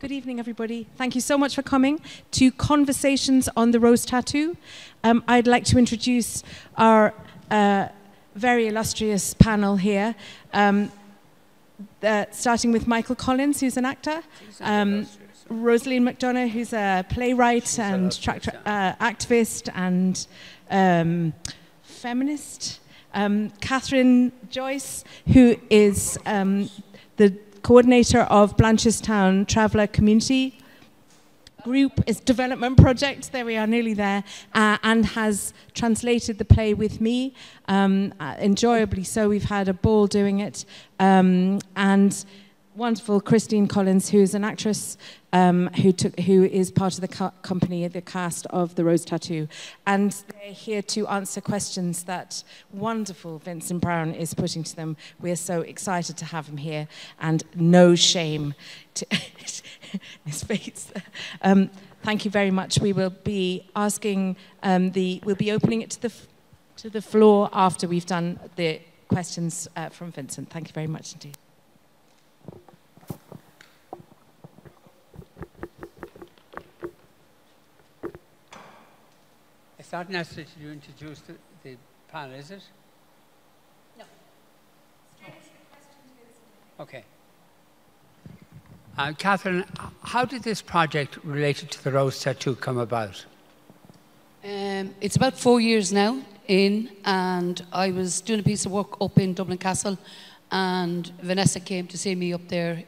Good evening, everybody. Thank you so much for coming to Conversations on the Rose Tattoo. I'd like to introduce our very illustrious panel here, starting with Michael Collins, who's an actor, Rosaleen McDonagh, who's a playwright and activist and feminist, Catherine Joyce, who is the coordinator of Blanchestown Traveller Community Group, is development project, there we are, nearly there, and has translated the play with me, enjoyably so. We've had a ball doing it, and wonderful Christine Collins, who is an actress who is part of the company, the cast of The Rose Tattoo, and they're here to answer questions that wonderful Vincent Browne is putting to them. We're so excited to have him here, and no shame to his face. Thank you very much. We will be asking we'll be opening it to the floor after we've done the questions from Vincent. Thank you very much indeed. It's not necessary to introduce the panel, is it? No. Okay. Catherine, how did this project related to the Rose Tattoo come about? It's about 4 years now and I was doing a piece of work up in Dublin Castle, and Vanessa came to see me up there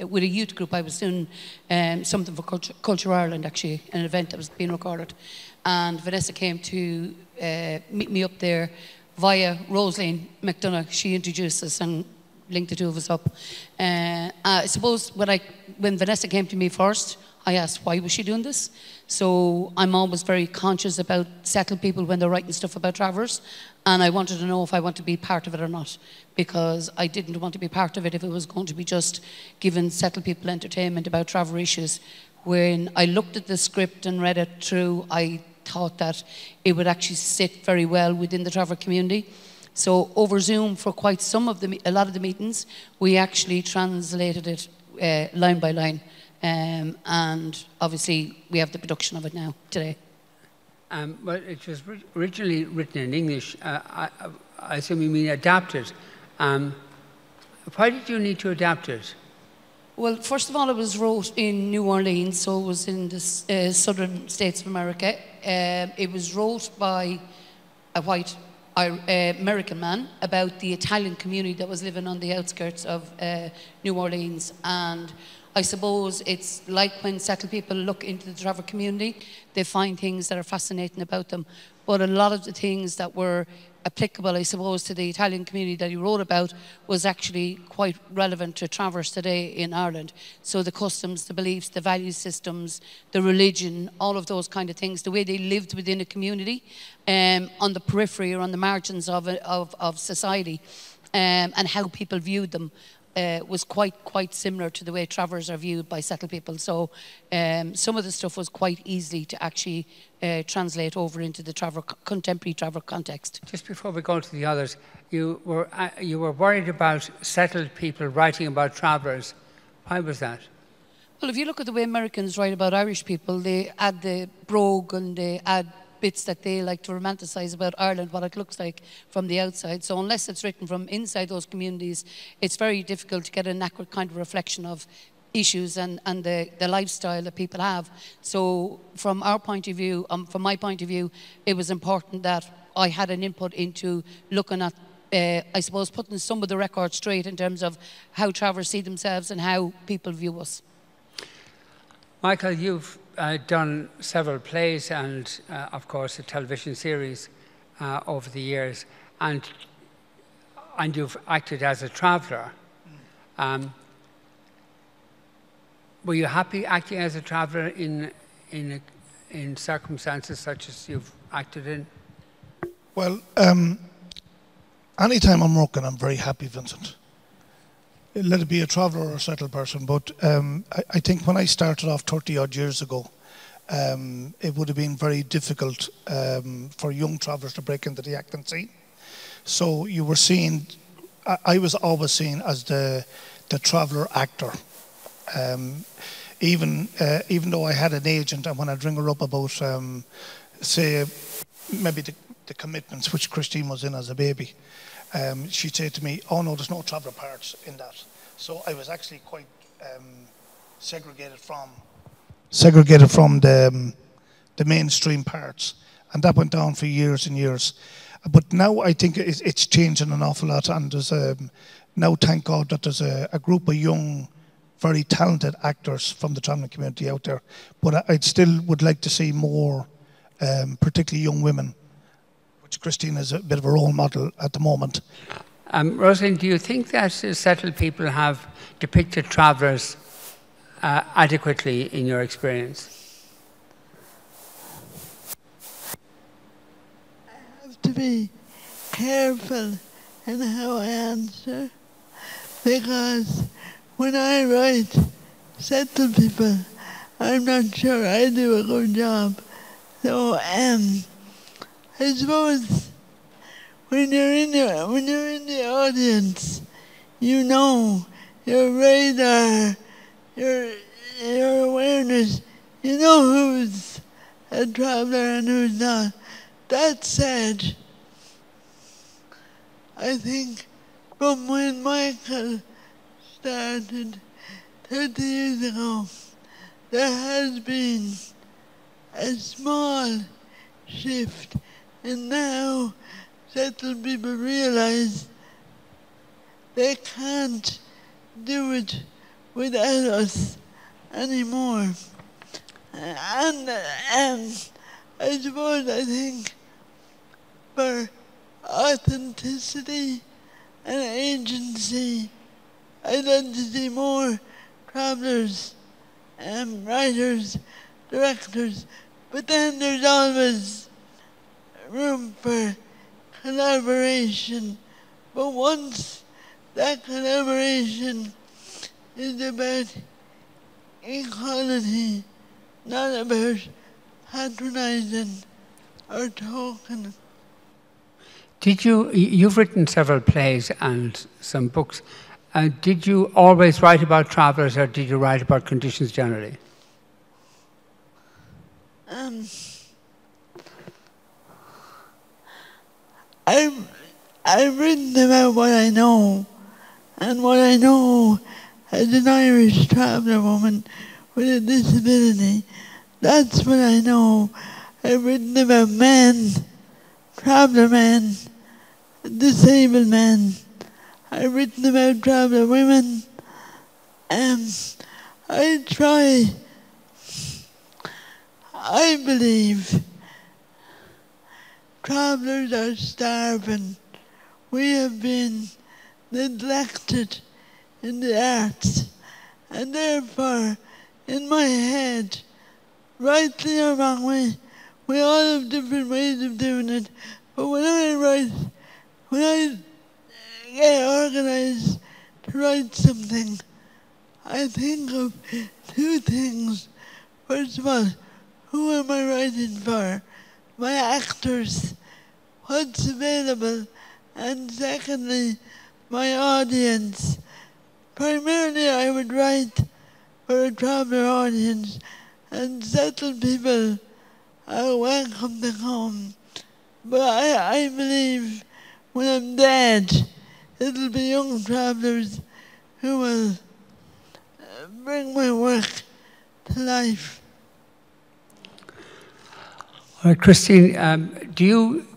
with a youth group. I was doing something for Culture Ireland, actually, an event that was being recorded. And Vanessa came to meet me up there via Rosaleen McDonagh. She introduced us and linked the two of us up. I suppose when Vanessa came to me first, I asked why was she doing this. So I'm always very conscious about settled people when they're writing stuff about travellers, and I wanted to know if I want to be part of it or not, because I didn't want to be part of it if it was going to be just giving settled people entertainment about travel issues. When I looked at the script and read it through, I thought that it would actually sit very well within the travel community. So over Zoom, for quite a lot of the meetings, we actually translated it line by line. And obviously we have the production of it now, today. Well, it was originally written in English. I assume you mean adapted. Why did you need to adapt it? Well, first of all, it was wrote in New Orleans, so it was in the southern states of America. It was wrote by a white American man about the Italian community that was living on the outskirts of New Orleans. And I suppose it's like when settled people look into the travel community, they find things that are fascinating about them. But a lot of the things that were applicable, I suppose, to the Italian community that he wrote about was actually quite relevant to travellers today in Ireland. So the customs, the beliefs, the value systems, the religion, all of those kind of things, the way they lived within a community, on the periphery or on the margins of society, and how people viewed them. Was quite similar to the way travellers are viewed by settled people. So some of the stuff was quite easy to actually translate over into the contemporary travel context. Just before we go to the others, you were worried about settled people writing about travellers. Why was that? Well, if you look at the way Americans write about Irish people, they add the brogue and they add bits that they like to romanticize about Ireland, what it looks like from the outside. So unless it's written from inside those communities, it's very difficult to get an accurate kind of reflection of issues and the lifestyle that people have. So from our point of view, from my point of view, it was important that I had an input into looking at, I suppose, putting some of the records straight in terms of how travellers see themselves and how people view us. Michael, you've done several plays and, of course, a television series over the years, and you've acted as a traveller. Were you happy acting as a traveller in circumstances such as you've acted in? Well, anytime I'm working, I'm very happy, Vincent. Let it be a traveller or a settled person, but I think when I started off 30-odd years ago, it would have been very difficult for young travellers to break into the acting scene. So you were seen, I was always seen as the traveller actor. Even though I had an agent, and when I'd ring her up about, say, maybe the commitments which Christine was in as a baby, she'd say to me, "Oh no, there's no traveller parts in that." So I was actually quite segregated from the mainstream parts, and that went on for years and years. But now I think it's changing an awful lot, and there's now, thank God, that there's a group of young, very talented actors from the travelling community out there. But I still would like to see more, particularly young women, which Christine is a bit of a role model at the moment. Rosaleen, do you think that settled people have depicted travellers adequately in your experience? I have to be careful in how I answer, because when I write settled people, I'm not sure I do a good job. So I suppose when you're in the audience, you know your radar, your awareness, you know who's a traveller and who's not. That said, I think from when Michael started 30 years ago, there has been a small shift, and now settled people realize they can't do it without us anymore. And I suppose, I think, for authenticity and agency, I'd like to see more travellers, writers, directors, but then there's always room for collaboration. But once that collaboration is about equality, not about patronizing or talking. You've written several plays and some books. Did you always write about travellers, or did you write about conditions generally? I've written about what I know, and what I know as an Irish traveller woman with a disability, that's what I know. I've written about men, traveller men, disabled men. I've written about traveller women. I believe travellers are starving. We have been neglected in the arts, and therefore, in my head, rightly or wrongly, we all have different ways of doing it, but when I get organised to write something, I think of two things. First of all, who am I writing for? My actors, what's available, and secondly, my audience. Primarily, I would write for a traveller audience, and settled people are welcome to come. But I believe when I'm dead, it'll be young travellers who will bring my work to life. All right, Christine, do you,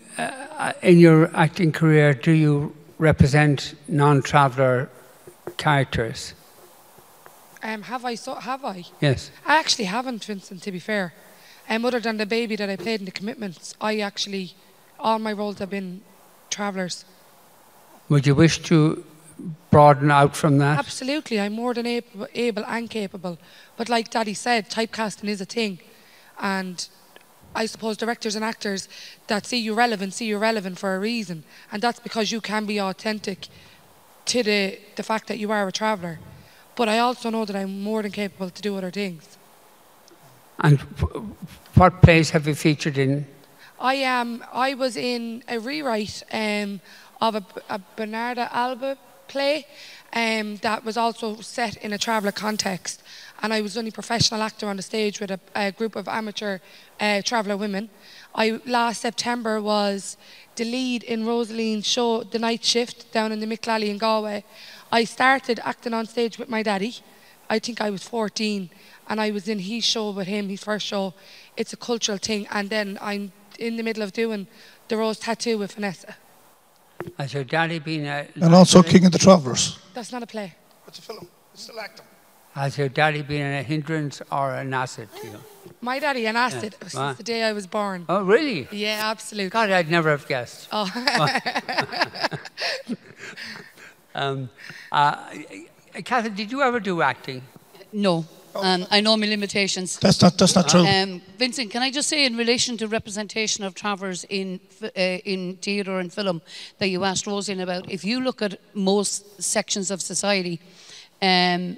in your acting career, do you represent non-traveller characters? Have I? Yes. I actually haven't, Vincent, to be fair. Other than the baby that I played in The Commitments, all my roles have been travellers. Would you wish to broaden out from that? Absolutely, I'm more than able and capable. But like Daddy said, typecasting is a thing. And I suppose directors and actors that see you relevant for a reason. And that's because you can be authentic to the fact that you are a traveller. But I also know that I'm more than capable to do other things. And what plays have you featured in? I was in a rewrite of a Bernarda Alba play, that was also set in a traveller context. And I was the only professional actor on the stage with a group of amateur traveller women. Last September was the lead in Rosaleen's show, The Night Shift, down in the Micklally in Galway. I started acting on stage with my daddy. I think I was 14, and I was in his show with him, his first show. It's a cultural thing, and then I'm in the middle of doing the Rose Tattoo with Vanessa. Has your daddy been a... And also King of the Travellers. That's not a play. It's a film. It's still acting. Has your daddy been a hindrance or an asset to you? My daddy, an asset since the day I was born. Oh, really? Yeah, absolutely. God, I'd never have guessed. Oh. Catherine, did you ever do acting? No. I know my limitations. That's not true. Vincent, can I just say in relation to representation of travellers in theatre and film that you asked Roseanne about, if you look at most sections of society, that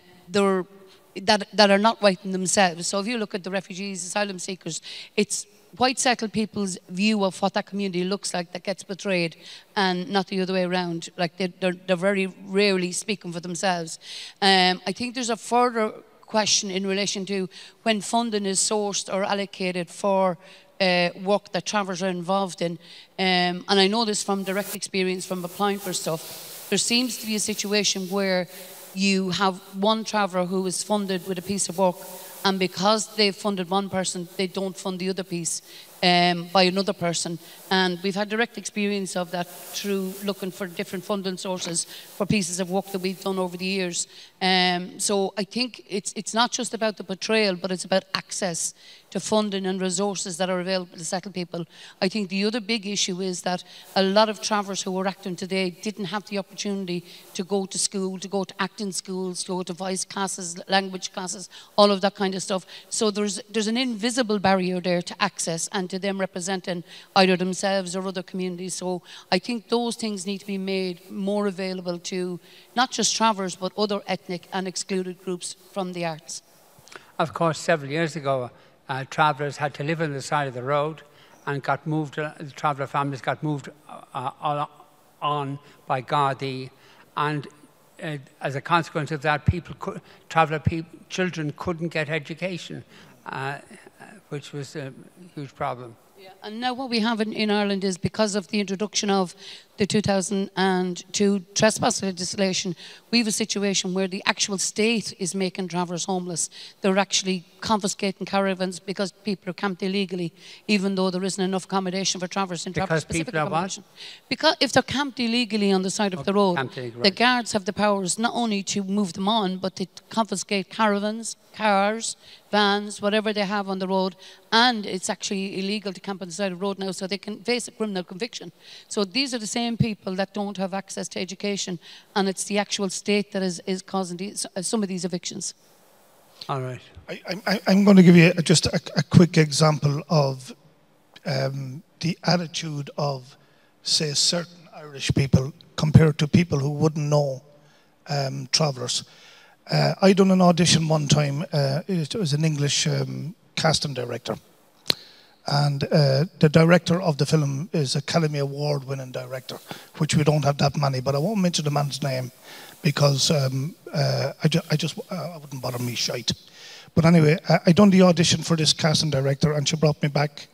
are not white in themselves. So if you look at the refugees, asylum seekers, it's white settled people's view of what that community looks like that gets betrayed, and not the other way around. Like they're very rarely speaking for themselves. I think there's a further question in relation to when funding is sourced or allocated for work that travellers are involved in. And I know this from direct experience from applying for stuff. There seems to be a situation where you have one traveller who is funded with a piece of work, and because they've funded one person, they don't fund the other piece by another person. And we've had direct experience of that through looking for different funding sources for pieces of work that we've done over the years. So I think it's not just about the portrayal, but it's about access to funding and resources that are available to settled people. I think the other big issue is that a lot of travellers who are acting today didn't have the opportunity to go to school, to go to acting schools, to go to voice classes, language classes, all of that kind of stuff. So there's an invisible barrier there to access and to them representing either themselves or other communities. So I think those things need to be made more available to not just travellers, but other ethnic and excluded groups from the arts. Of course, several years ago, travellers had to live on the side of the road and got moved, the traveller families got moved on by Gardaí, and as a consequence of that, children couldn't get education, which was a huge problem. Yeah. And now what we have in Ireland is, because of the introduction of the 2002 trespass legislation, we have a situation where the actual state is making travellers homeless. They're actually confiscating caravans because people are camped illegally, even though there isn't enough accommodation for travellers in traveller-specific accommodation. Because if they're camped illegally on the side of the road, the guards have the powers not only to move them on, but to confiscate caravans, cars, vans, whatever they have on the road, and it's actually illegal to camp on the side of the road now, so they can face a criminal conviction. So these are the same people that don't have access to education, and it's the actual state that is causing some of these evictions. All right. I'm going to give you just a quick example of the attitude of, say, certain Irish people compared to people who wouldn't know travellers. I done an audition one time. It was an English casting director. And the director of the film is a Academy Award winning director, which we don't have that many, but I won't mention the man's name because I wouldn't bother me shite. But anyway, I done the audition for this casting director, and she brought me back,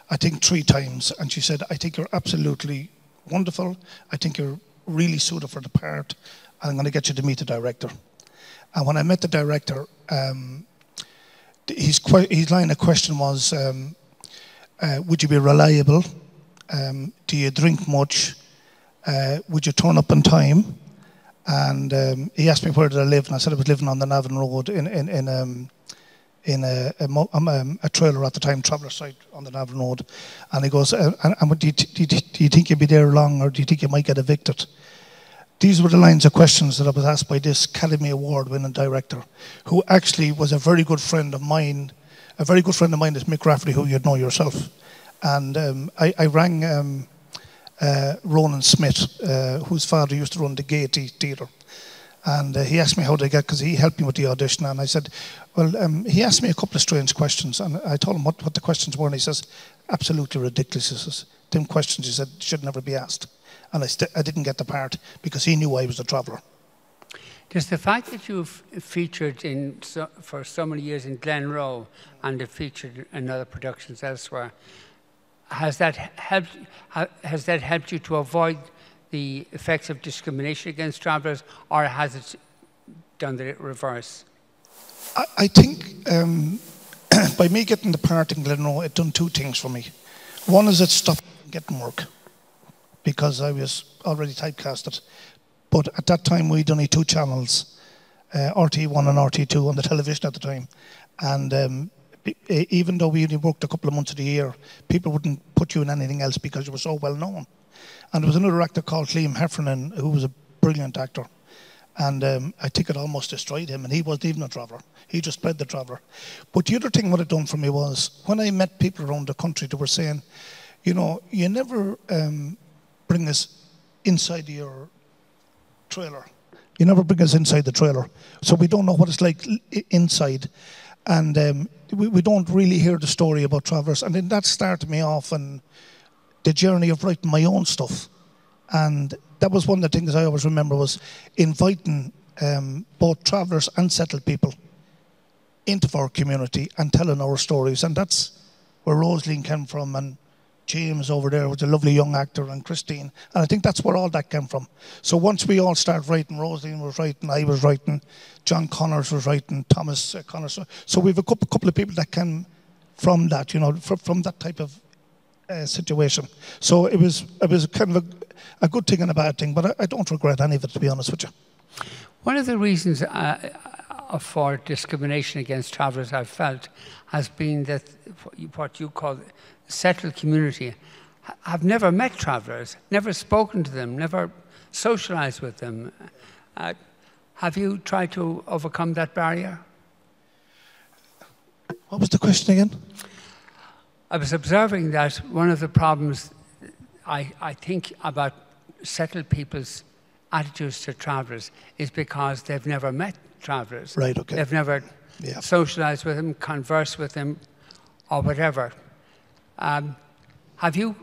I think 3 times, and she said, I think you're absolutely wonderful. I think you're really suited for the part, and I'm going to get you to meet the director. And when I met the director, his line of question was, would you be reliable? Do you drink much? Would you turn up on time? And he asked me where did I live, and I said I was living on the Navan Road in a trailer at the time, traveller site on the Navan Road. And he goes, do you think you'll be there long, or do you think you might get evicted? These were the lines of questions that I was asked by this Academy Award winning director, who actually was a very good friend of mine. A very good friend of mine is Mick Rafferty, who you'd know yourself. And I rang Ronan Smith, whose father used to run the Gaiety Theatre. And he asked me how they get, because he helped me with the audition. And I said, well, he asked me a couple of strange questions. And I told him what the questions were. And he says, absolutely ridiculous. He says, them questions, he said, should never be asked. And I didn't get the part because he knew I was a traveller. Does the fact that you've featured for so many years in Glenroe and have featured in other productions elsewhere, has that helped you to avoid the effects of discrimination against travellers, or has it done the reverse? I think by me getting the part in Glenroe, it done two things for me. One is it stopped getting work because I was already typecasted. But at that time, we'd only two channels, RT1 and RT2 on the television at the time. And even though we only worked a couple of months of the year, people wouldn't put you in anything else because you were so well known. And there was another actor called Liam Heffernan, who was a brilliant actor. And I think it almost destroyed him, and he wasn't even a traveller. He just played the traveller. But the other thing what it done for me was, when I met people around the country, they were saying, you know, you never bring us inside your trailer. You never bring us inside the trailer. So we don't know what it's like inside. And we don't really hear the story about travellers. And then that started me off on the journey of writing my own stuff. And that was one of the things I always remember, was inviting both travellers and settled people into our community and telling our stories. And that's where Rosaleen came from, and James over there was a lovely young actor, and Christine. And I think that's where all that came from. So once we all started writing, Rosaleen was writing, I was writing, John Connors was writing, Thomas Connors. So we've a couple of people that came from that, you know, from that type of situation. So it was kind of a good thing and a bad thing, but I don't regret any of it, to be honest with you. One of the reasons for discrimination against travellers, I've felt, has been that what you call settled community have never met travellers, never spoken to them, never socialised with them. Have you tried to overcome that barrier? What was the question again? I was observing that one of the problems I think about settled people's attitudes to travellers is because they've never met travellers. Right, okay. They've never socialised with them, conversed with them, or whatever. Have you,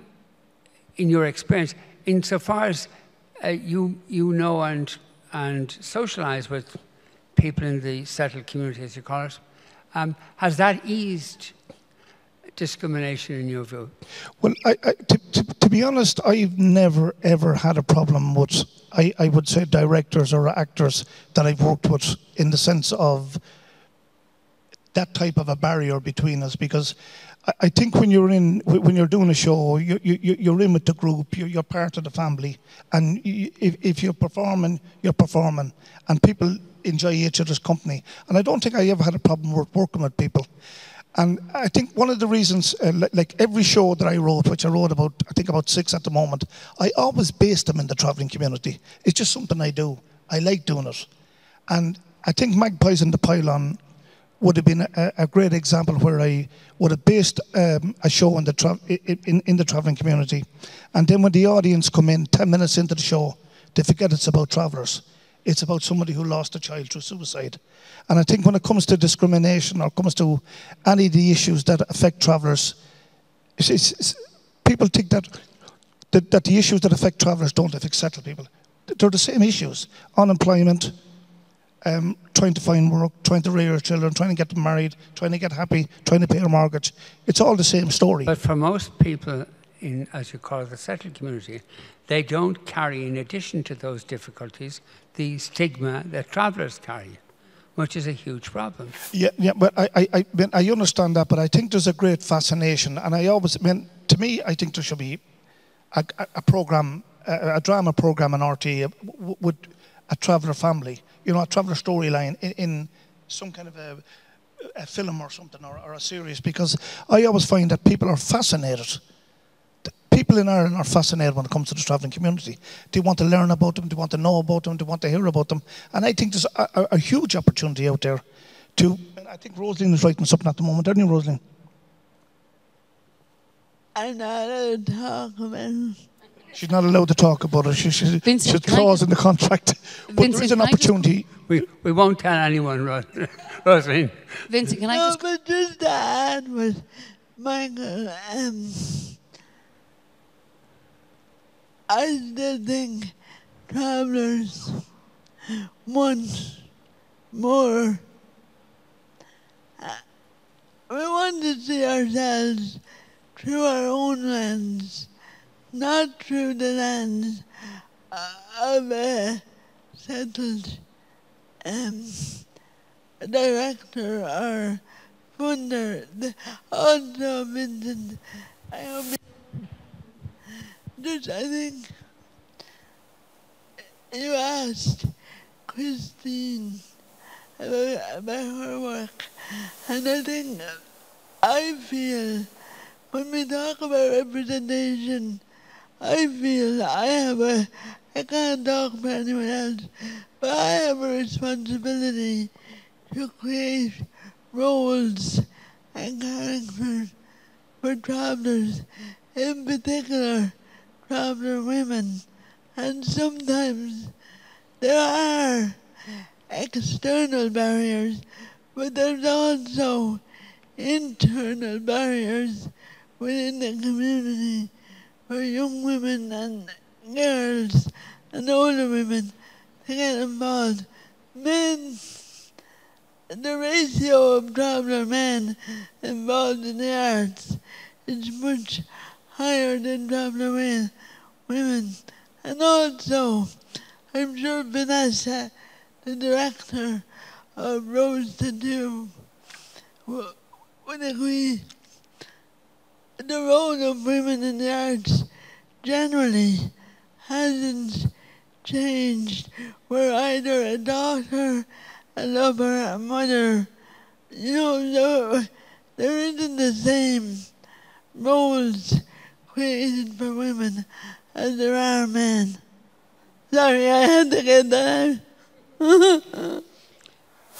in your experience, insofar as you know and socialise with people in the settled community, as you call it, has that eased discrimination in your view? Well, to be honest, I've never ever had a problem with, I would say, directors or actors that I've worked with, in the sense of that type of a barrier between us, because I think when you're doing a show, you're in with the group, you're part of the family, and if you're performing, and people enjoy each other's company. And I don't think I ever had a problem with working with people. And I think one of the reasons, like every show that I wrote, which I wrote about, I think about 6 at the moment, I always based them in the travelling community. It's just something I do. I like doing it. And I think Magpies and the Pylon would have been a great example where I would have based a show in the travelling community. And then when the audience come in 10 minutes into the show, they forget it's about travellers. It's about somebody who lost a child through suicide. And I think when it comes to discrimination, or comes to any of the issues that affect travellers, people think that the issues that affect travellers don't affect settled people. They're the same issues. Unemployment, trying to find work, trying to rear children, trying to get them married, trying to get happy, trying to pay a mortgage. It's all the same story. But for most people in, as you call it, the settled community, they don't carry, in addition to those difficulties, the stigma that travellers carry, which is a huge problem. Yeah, but I understand that, but I think there's a great fascination, and to me, I think there should be a program, a drama program in RT with a traveller family, you know, a traveller storyline in some kind of a film or something, or a series, because I always find that people are fascinated. People in Ireland are fascinated when it comes to the travelling community. They want to learn about them, they want to know about them, they want to hear about them. And I think there's a huge opportunity out there to, and I think Rosaleen is writing something at the moment, aren't you, Rosaleen? I'm not allowed to talk about it. She's not allowed to talk about it. She's a clause in the contract. But there is an opportunity. We won't tell anyone, Rosaleen. Vincent, can I just... No, but just to add with Michael, I still think travellers want more. We want to see ourselves through our own lens, not through the lens of a settled director or funder. Also, Vincent, I hope I think you asked Christine about her work, and I feel when we talk about representation, I feel I can't talk for anyone else, but I have a responsibility to create roles and characters for travellers, in particular traveller women. And sometimes there are external barriers, but there's also internal barriers within the community for young women and girls and older women to get involved. Men, the ratio of traveller men involved in the arts is much higher than traveller women. And also, I'm sure Vanessa, the director of Rose to Do, would agree. The role of women in the arts generally hasn't changed. We're either a daughter, a lover, a mother. You know, there isn't the same roles created for women as there are men. Sorry, I had to get that out.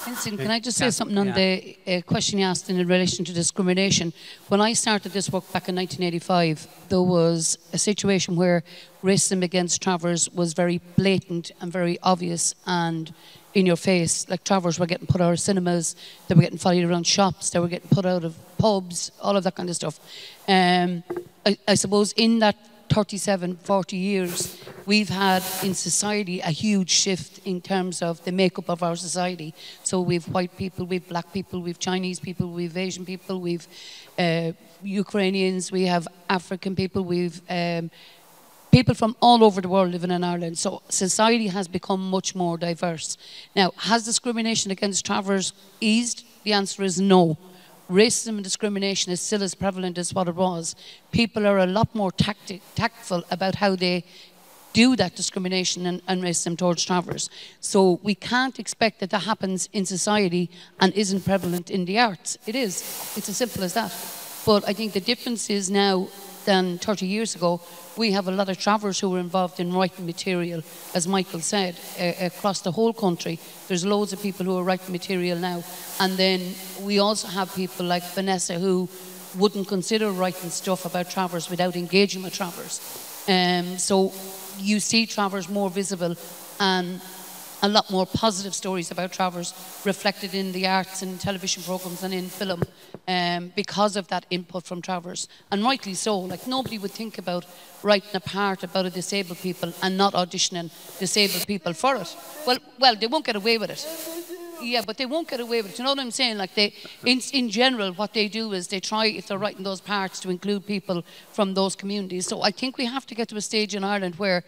Vincent, can I just say something on the question you asked in relation to discrimination? When I started this work back in 1985, there was a situation where racism against travellers was very blatant and very obvious and in your face. Like, travellers were getting put out of cinemas, they were getting followed around shops, they were getting put out of pubs, all of that kind of stuff. I suppose in that 37, 40 years, we've had in society a huge shift in terms of the makeup of our society. So we've white people, we've black people, we've Chinese people, we've Asian people, we've Ukrainians, we have African people, we've people from all over the world living in Ireland. So society has become much more diverse. Now, has discrimination against travellers eased? The answer is no. Racism and discrimination is still as prevalent as what it was. People are a lot more tactful about how they do that discrimination and racism towards travellers. So we can't expect that happens in society and isn't prevalent in the arts. It is. It's as simple as that. But I think the difference is now than 30 years ago, we have a lot of travellers who are involved in writing material, as Michael said, across the whole country. There's loads of people who are writing material now. And then we also have people like Vanessa who wouldn't consider writing stuff about travellers without engaging with travellers. So you see travellers more visible and a lot more positive stories about travellers reflected in the arts and television programmes and in film because of that input from travellers. And rightly so. Like, nobody would think about writing a part about a disabled people and not auditioning disabled people for it. Well, they won't get away with it. Yeah, but they won't get away with it. You know what I'm saying? Like, they, in general, what they do is they try, if they're writing those parts, to include people from those communities. So I think we have to get to a stage in Ireland where,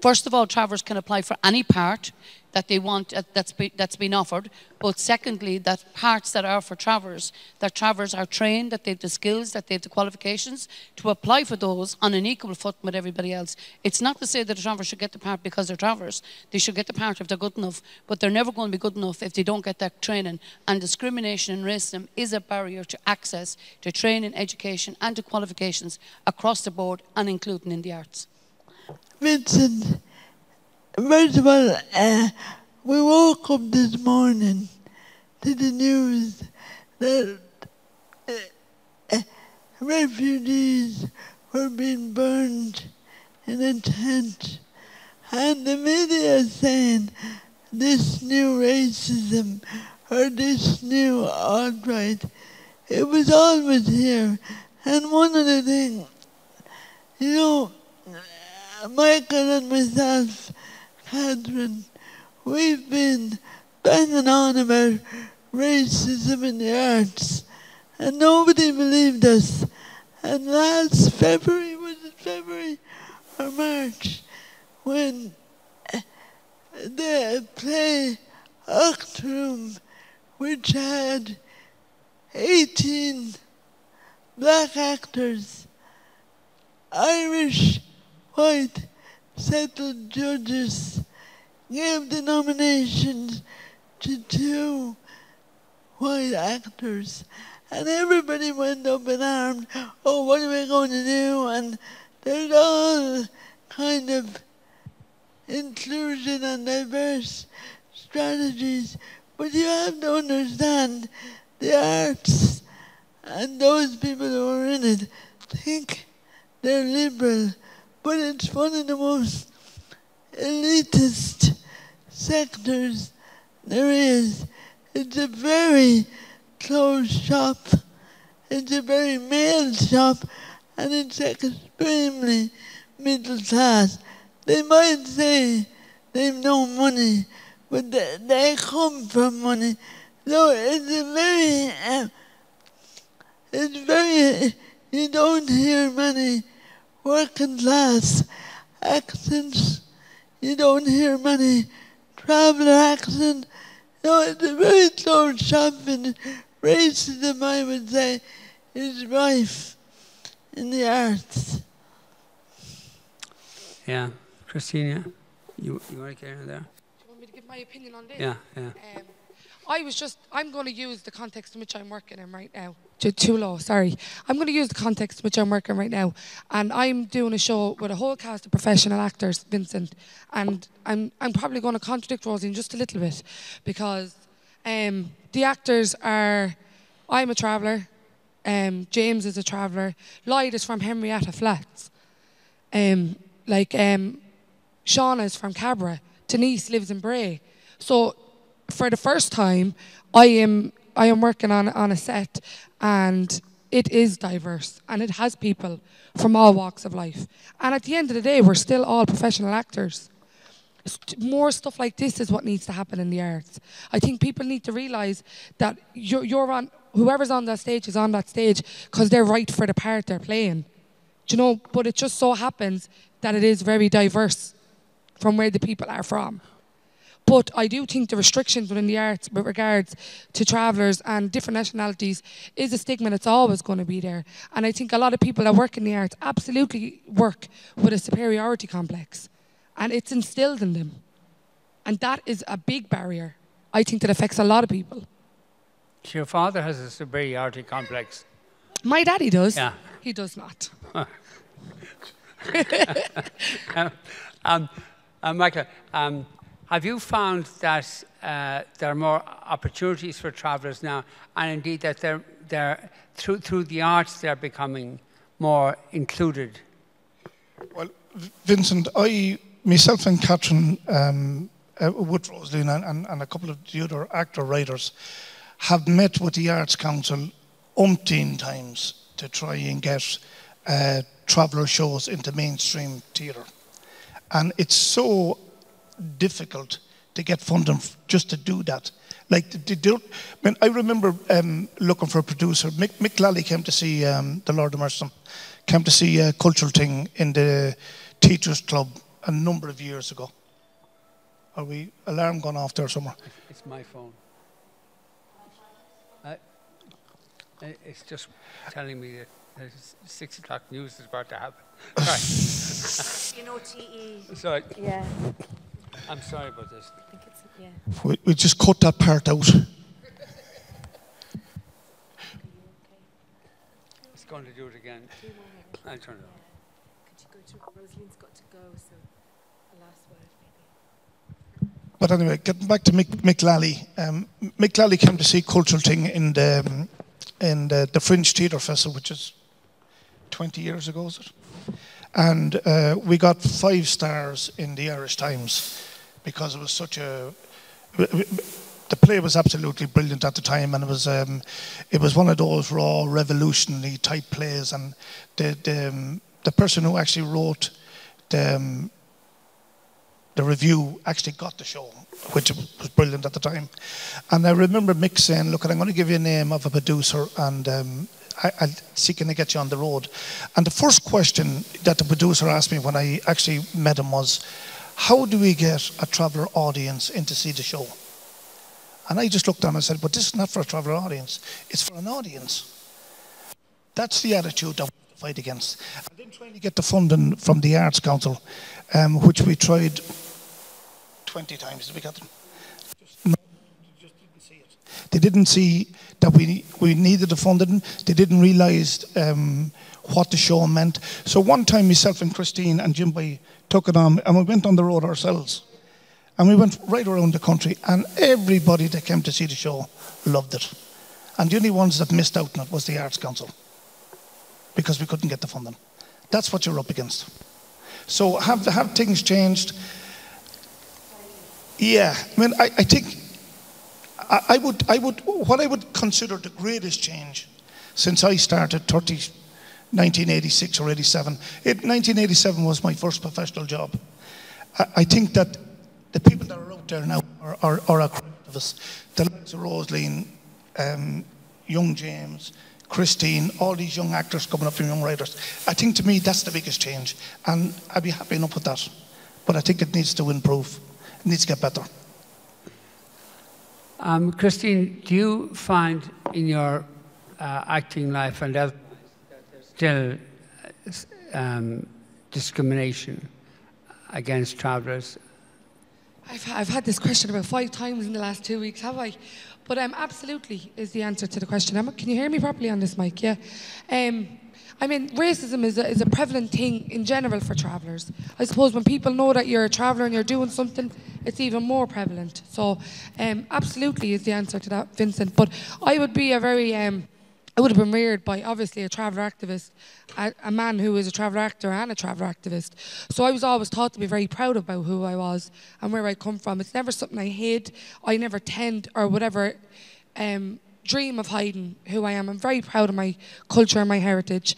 first of all, travellers can apply for any part that they want that's been offered. But secondly, that parts that are for travellers, that travellers are trained, that they have the skills, that they have the qualifications to apply for those on an equal footing with everybody else. It's not to say that a traveller should get the part because they're travellers. They should get the part if they're good enough. But they're never going to be good enough if they don't get that training. And discrimination and racism is a barrier to access to training, education and to qualifications across the board and including in the arts. Vincent, first of all, we woke up this morning to the news that refugees were being burned in a tent. And the media is saying this new racism or this new alt-right, it was always here. And one of the things, you know, Michael and myself, Catherine, we've been banging on about racism in the arts, and nobody believed us. And last February, was it February or March, when the play Octroom, which had 18 black actors, Irish, white, settled judges, gave the nominations to 2 white actors. And everybody went up in arms. Oh, what are we going to do? And there's all kind of inclusion and diverse strategies. But you have to understand the arts and those people who are in it think they're liberal. But it's one of the most elitist sectors there is. It's a very closed shop. It's a very male shop, and it's extremely middle class. They might say they've no money, but they come from money. So you don't hear many working class accents. You don't hear many traveller accents. No, it's a very closed shop, and racism, I would say, is rife in the arts. Yeah. Christina, you want to get in there? Do you want me to give my opinion on this? Yeah. I'm going to use the context in which I'm working in right now. Too low, sorry. I'm going to use the context in which I'm working right now. And I'm doing a show with a whole cast of professional actors, Vincent. And I'm probably going to contradict Rosie just a little bit, because the actors are, I'm a traveller, James is a traveller, Lloyd is from Henrietta Flats, Shauna is from Cabra, Denise lives in Bray. So for the first time, I am working on a set, and it is diverse, and it has people from all walks of life. And at the end of the day, we're still all professional actors. More stuff like this is what needs to happen in the arts. I think people need to realise that whoever's on that stage is on that stage because they're right for the part they're playing. Do you know? But it just so happens that it is very diverse from where the people are from. But I do think the restrictions within the arts with regards to travellers and different nationalities is a stigma that's always going to be there. And I think a lot of people that work in the arts absolutely work with a superiority complex. And it's instilled in them. And that is a big barrier. I think that affects a lot of people. Your father has a superiority complex. My daddy does. Yeah. He does not. Michael, have you found that there are more opportunities for travellers now, and indeed that they're through the arts they're becoming more included? Well, Vincent, myself and Catherine, with Rosaleen and a couple of the other actor writers, have met with the Arts Council umpteen times to try and get traveller shows into mainstream theatre. And it's so difficult to get funding just to do that. Like, I remember looking for a producer. Mick Lally came to see, the Lord of Mercy, came to see a cultural thing in the Teachers Club a number of years ago. Are we alarm gone off there somewhere? It's my phone. It's just telling me that 6 o'clock news is about to happen. Sorry. Sorry. Yeah. I'm sorry about this. I think it's, yeah. We just cut that part out. It's going to do it again. I'll turn it on. Could you go to, Rosaleen's got to go, so the last word maybe. But anyway, getting back to Mick Lally. Mick Lally came to see cultural thing in the Fringe Theatre Festival, which is 20 years ago, is it? And we got 5 stars in the Irish Times because it was such a... The play was absolutely brilliant at the time, and it was one of those raw, revolutionary type plays. And the person who actually wrote the the review actually got the show, which was brilliant at the time. And I remember Mick saying, look, I'm going to give you a name of a producer, and I'll see can I get you on the road. And the first question that the producer asked me when I actually met him was, how do we get a traveller audience in to see the show? And I just looked at him and said, but this is not for a traveller audience, it's for an audience. That's the attitude that we have to fight against. And then trying to get the funding from the Arts Council, which we tried 20 times. Did we get them? Just didn't see it. They didn't see that we needed the funding. They didn't realise what the show meant. So one time myself and Christine and Jimbo took it on, and we went on the road ourselves. And we went right around the country, and everybody that came to see the show loved it. And the only ones that missed out on it was the Arts Council, because we couldn't get the funding. That's what you're up against. So have things changed? Yeah, I mean, I think what I would consider the greatest change since I started 1986 or 87. 1987 was my first professional job. I think that the people that are out there now are a crowd of us. The likes of Rosaleen, young James, Christine, all these young actors coming up and young writers. I think to me that's the biggest change, and I'd be happy enough with that. But I think it needs to improve. It needs to get better. Christine, do you find in your acting life and that there's still discrimination against travellers? I've had this question about 5 times in the last 2 weeks, have I? But absolutely is the answer to the question. Can you hear me properly on this mic? Yeah. I mean, racism is a prevalent thing in general for travellers. I suppose when people know that you're a traveller and you're doing something, it's even more prevalent. So absolutely is the answer to that, Vincent. But I would be I would have been reared by, obviously, a traveller activist, a man who is a traveller actor and a traveller activist. So I was always taught to be very proud about who I was and where I come from. It's never something I hid. I never tend or whatever dream of hiding who I am. I'm very proud of my culture and my heritage.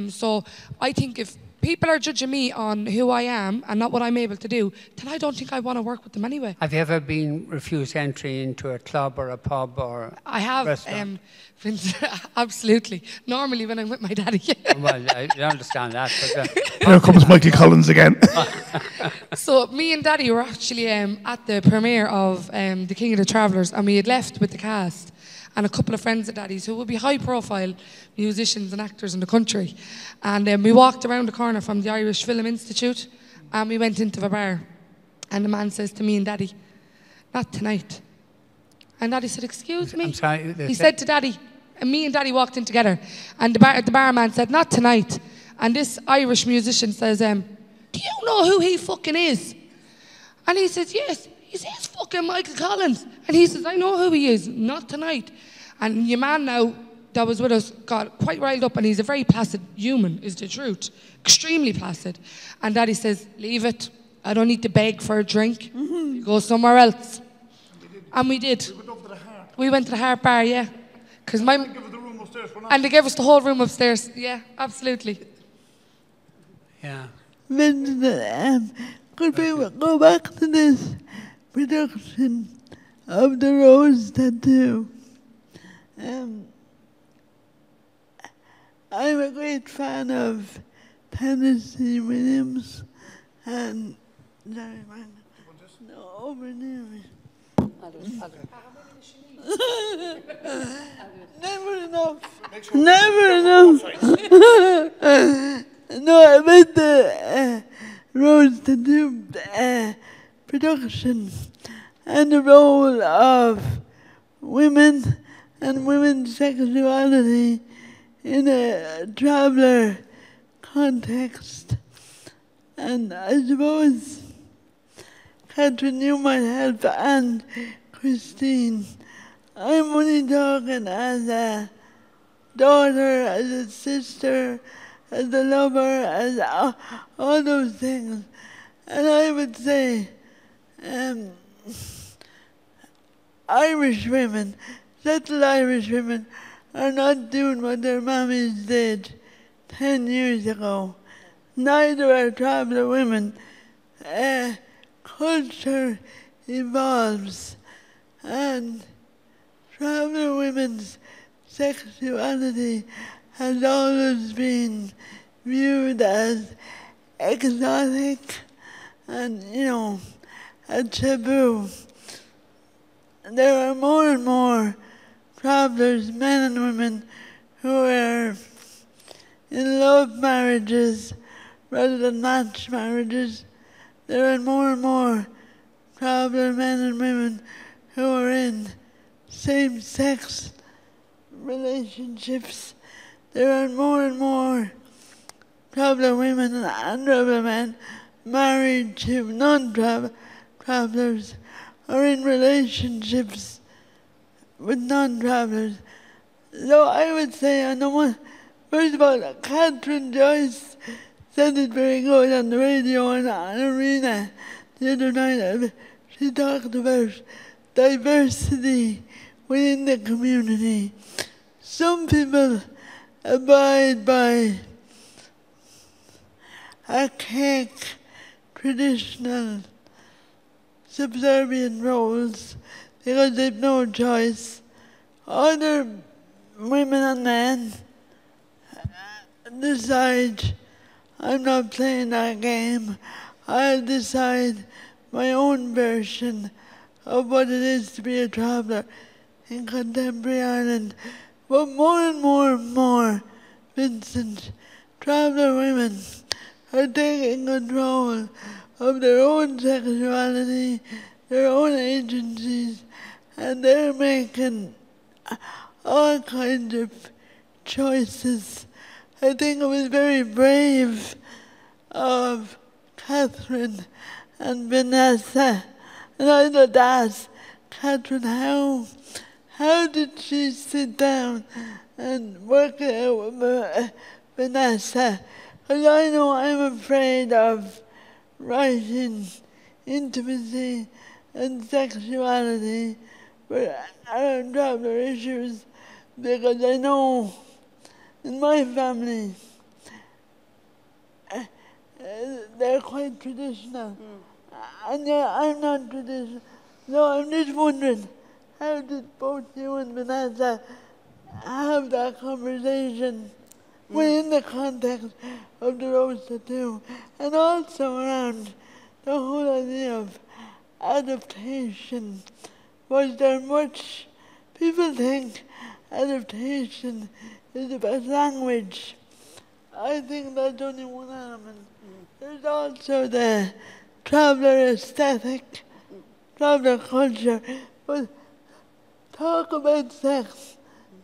So I think if people are judging me on who I am and not what I'm able to do, then I don't think I want to work with them anyway. Have you ever been refused entry into a club or a pub or I have, absolutely. Normally when I'm with my daddy. Well, I understand that. But, here comes Michael Collins again. So me and Daddy were actually at the premiere of The King of the Travellers, and we had left with the cast and a couple of friends of Daddy's who would be high-profile musicians and actors in the country. And we walked around the corner from the Irish Film Institute, and we went into a bar. And the man says to me and Daddy, "Not tonight." And Daddy said, "Excuse me?" I'm sorry. He said to Daddy, and me and Daddy walked in together, and the barman said, "Not tonight." And this Irish musician says, "Do you know who he fucking is?" And he says, "Yes." He says, "Fucking Michael Collins." And he says, "I know who he is, not tonight." And your man now that was with us got quite riled up, and he's a very placid human, is the truth. Extremely placid. And Daddy says, "Leave it. I don't need to beg for a drink. You go somewhere else." And we did. We went to the Heart Bar, yeah. And they gave us the whole room upstairs. Yeah, absolutely. Yeah. Vincent, could we go back to this production of the Rose Tattoo? I'm a great fan of Tennessee Williams and sorry, man. No, over near me. Never enough. Never enough. No, I meant the Rose Tattoo production and the role of women and women's sexuality in a traveller context. And I suppose Catherine, you might help, and Christine. I'm only talking as a daughter, as a sister, as a lover, as all those things. And I would say Irish women, settled Irish women, are not doing what their mammies did 10 years ago. Neither are traveller women. culture evolves, and traveller women's sexuality has always been viewed as exotic and, a taboo. There are more and more travellers, men and women, who are in love marriages rather than match marriages. There are more and more traveller men and women who are in same-sex relationships. There are more and more traveller women and traveller men married to non-travellers or in relationships with non-travellers. So I would say, first of all, Catherine Joyce said it very good on the radio on Arena the other night. She talked about diversity within the community. Some people abide by archaic, traditional, subservient roles because they've no choice. Other women and men decide, I'm not playing that game. I'll decide my own version of what it is to be a traveller in contemporary Ireland. But more and more, Vincent, traveller women are taking control of their own sexuality, their own agencies, and they're making all kinds of choices. I think it was very brave of Catherine and Vanessa. And I'd like to ask Catherine, how did she sit down and work it out with Vanessa? Because I know I'm afraid of writing intimacy and sexuality around traveller issues, because I know in my family they're quite traditional. And yeah, I'm not traditional. So I'm just wondering, how did both you and Vanessa have that conversation within the context of the Rosa too? And also around the whole idea of adaptation. Was there much? People think adaptation is about language. I think that's only one element. There's also the traveller aesthetic, traveller culture. But talk about sex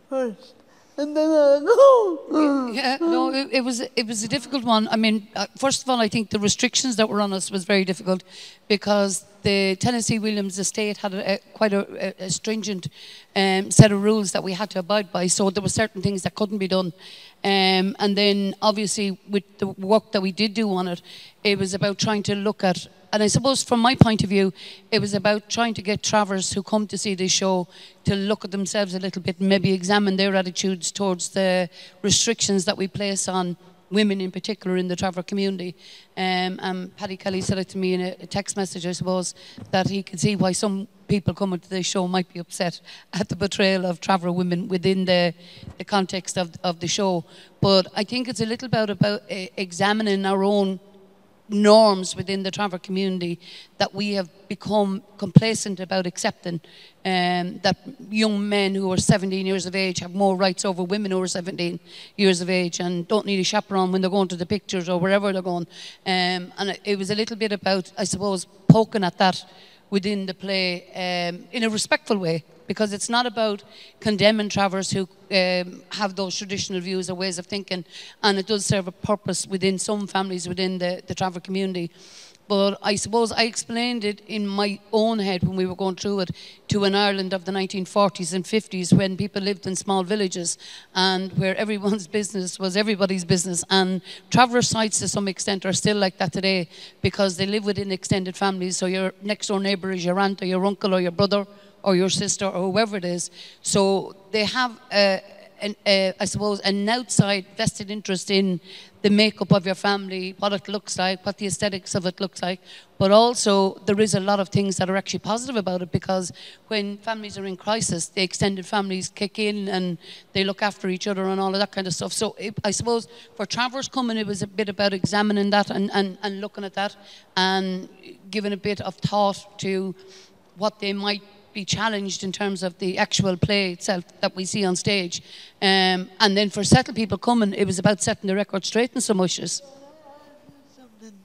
first, and then I'll go. Yeah, no, it was a difficult one. I mean, first of all, I think the restrictions that were on us was very difficult because the Tennessee Williams estate had quite a stringent set of rules that we had to abide by. So there were certain things that couldn't be done. And then obviously with the work that we did do on it, it was about trying to look at, and I suppose from my point of view, it was about trying to get travellers who come to see this show to look at themselves a little bit and maybe examine their attitudes towards the restrictions that we place on women in particular in the traveller community. And Paddy Kelly said it to me in a text message, I suppose, that he could see why some people coming to this show might be upset at the portrayal of traveller women within the context of the show. But I think it's a little bit about examining our own norms within the traveller community that we have become complacent about accepting, that young men who are 17 years of age have more rights over women who are 17 years of age and don't need a chaperone when they're going to the pictures or wherever they're going. And it was a little bit about, I suppose, poking at that within the play in a respectful way, because it's not about condemning travellers who have those traditional views or ways of thinking, and it does serve a purpose within some families within the traveller community. But I suppose I explained it in my own head when we were going through it to an Ireland of the 1940s and 50s when people lived in small villages and where everyone's business was everybody's business. And traveller sites to some extent are still like that today because they live within extended families. So your next door neighbour is your aunt or your uncle or your brother or your sister or whoever it is. So they have a I suppose, an outside vested interest in the makeup of your family, what it looks like, what the aesthetics of it looks like. But also, there is a lot of things that are actually positive about it, because when families are in crisis, the extended families kick in and they look after each other and all of that kind of stuff. So I suppose for travellers coming, it was a bit about examining that and looking at that and giving a bit of thought to what they might be challenged in terms of the actual play itself that we see on stage. And then for settled people coming, it was about setting the record straight in some wishes. Something.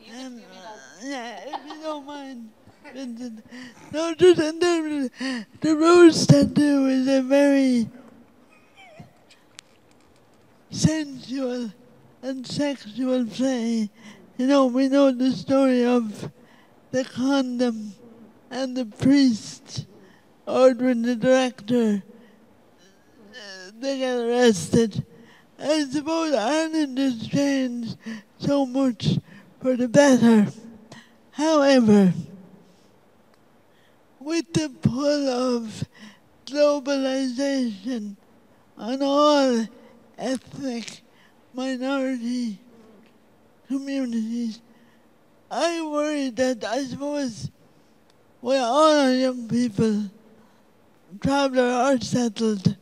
Yeah, if you don't mind, Vincent. No, just in terms of the rose tattoo is a very sensual and sexual play. You know, we know the story of the condom and the priest ordering the director they get arrested. I suppose Ireland has changed so much for the better. However, with the pull of globalization on all ethnic minority communities, I worry that, I suppose, well, all our young people, traveller or settled,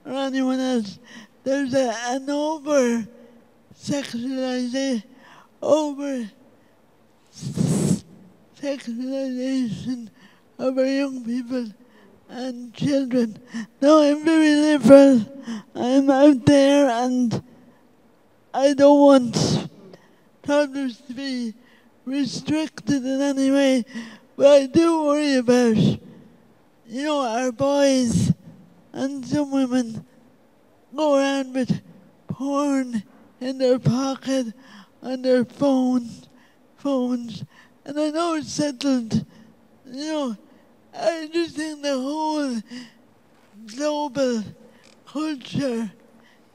or anyone else, there's an over-sexualization of our young people and children. Now I'm very liberal, I'm out there, and I don't want travellers to be restricted in any way. But I do worry about, you know, our boys and some women go around with porn in their pocket, on their phones. And I know it's settled, you know, I just think the whole global culture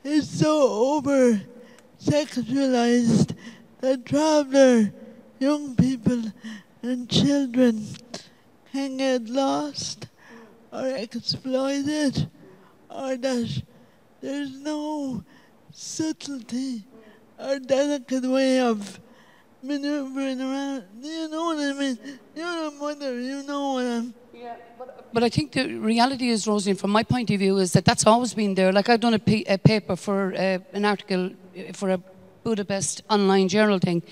is so over-sexualized that traveller, young people, and children can get lost or exploited, or that there's no subtlety or delicate way of maneuvering around. Do you know what I mean? You're a mother, you know what I'm... Yeah, but I think the reality is, Rosaleen, from my point of view, is that that's always been there. Like, I've done a paper for an article for a Budapest online journal thing,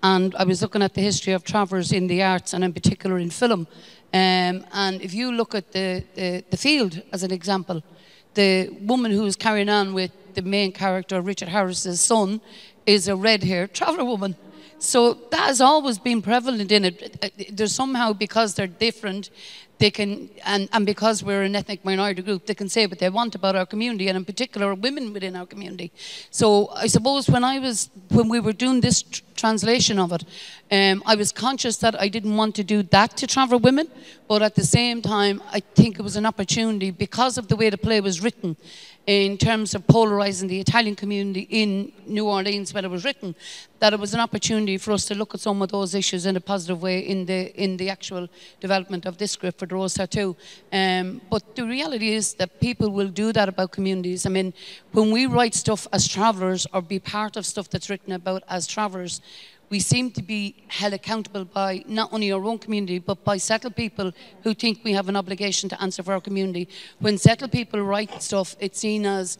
and I was looking at the history of travellers in the arts, and in particular in film. And if you look at the field as an example, the woman who is carrying on with the main character, Richard Harris's son, is a red-haired traveller woman. So that has always been prevalent in it. There's somehow, because they're different, they can, and because we're an ethnic minority group, they can say what they want about our community, and in particular women within our community. So I suppose when we were doing this translation of it, I was conscious that I didn't want to do that to traveller women, but at the same time, I think it was an opportunity, because of the way the play was written, in terms of polarising the Italian community in New Orleans when it was written, that it was an opportunity for us to look at some of those issues in a positive way in the actual development of this script for the Rose Tattoo. But the reality is that people will do that about communities. I mean, when we write stuff as travellers or be part of stuff that's written about as travellers, we seem to be held accountable by not only our own community, but by settled people who think we have an obligation to answer for our community. When settled people write stuff, it's seen as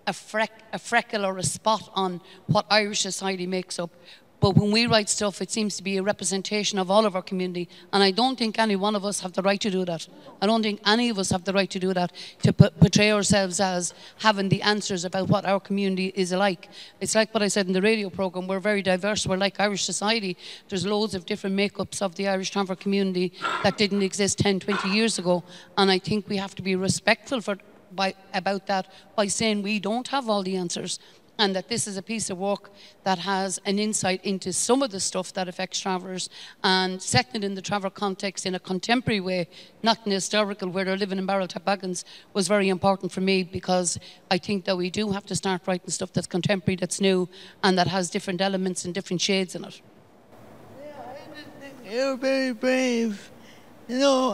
a freckle or a spot on what Irish society makes up. But when we write stuff, it seems to be a representation of all of our community. And I don't think any one of us have the right to do that. I don't think any of us have the right to do that, to portray ourselves as having the answers about what our community is like. It's like what I said in the radio programme, we're very diverse, we're like Irish society. There's loads of different makeups of the Irish traveller community that didn't exist 10, 20 years ago. And I think we have to be respectful about that by saying we don't have all the answers, and that this is a piece of work that has an insight into some of the stuff that affects travellers, and setting it in the traveller context in a contemporary way, not in a historical where they're living in barrel-top wagons, was very important for me, because I think that we do have to start writing stuff that's contemporary, that's new, and that has different elements and different shades in it. Yeah, I just think you're very brave. You know,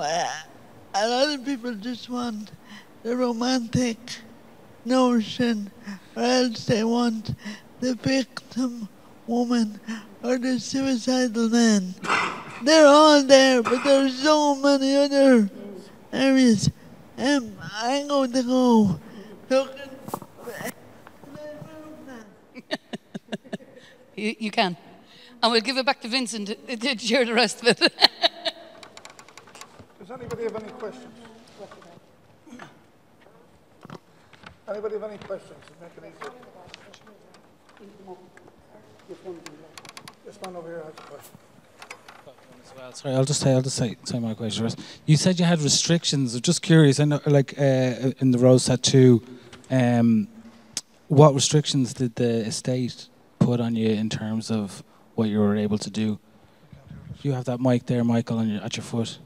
a lot of people just want the romantic notion, or else they want the victim woman or the suicidal man. They're all there, but there's so many other areas. I'm going to go looking. You can. And we'll give it back to Vincent to share the rest of it. Does anybody have any questions? Anybody have any questions? Make it easy. This one over here has a question. Sorry, I'll just say my question first. You said you had restrictions. I'm just curious. I know, like in the Rose tattoo, what restrictions did the estate put on you in terms of what you were able to do? You have that mic there, Michael, at your foot.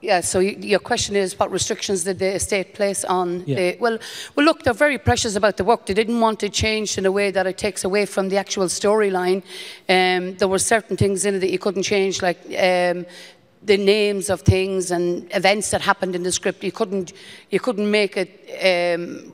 Yeah, so your question is, what restrictions did the estate place on the... Well, look, they're very precious about the work. They didn't want to change in a way that it takes away from the actual storyline. There were certain things in it that you couldn't change, like the names of things and events that happened in the script. You couldn't make it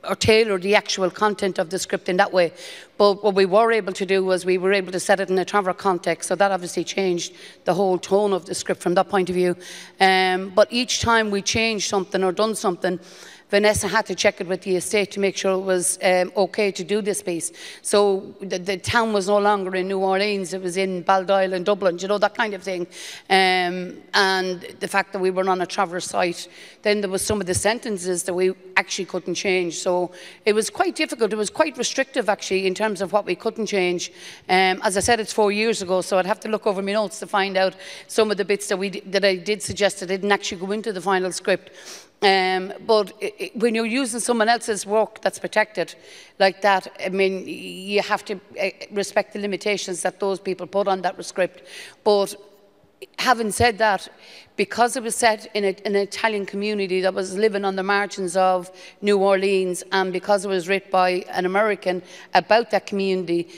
or tailor the actual content of the script in that way. But what we were able to do was we were able to set it in a traveller context, so that obviously changed the whole tone of the script from that point of view. But each time we changed something or done something, Vanessa had to check it with the estate to make sure it was okay to do this piece. So the town was no longer in New Orleans, it was in Baldoyle and Dublin, you know, that kind of thing. And the fact that we were on a traveller site, then there was some of the sentences that we actually couldn't change. So it was quite difficult, it was quite restrictive actually in terms of what we couldn't change. As I said, it's 4 years ago, so I'd have to look over my notes to find out some of the bits that I did suggest that didn't actually go into the final script. But when you're using someone else's work that's protected like that, I mean, you have to respect the limitations that those people put on that script. But having said that, because it was set in an Italian community that was living on the margins of New Orleans, and because it was written by an American about that community,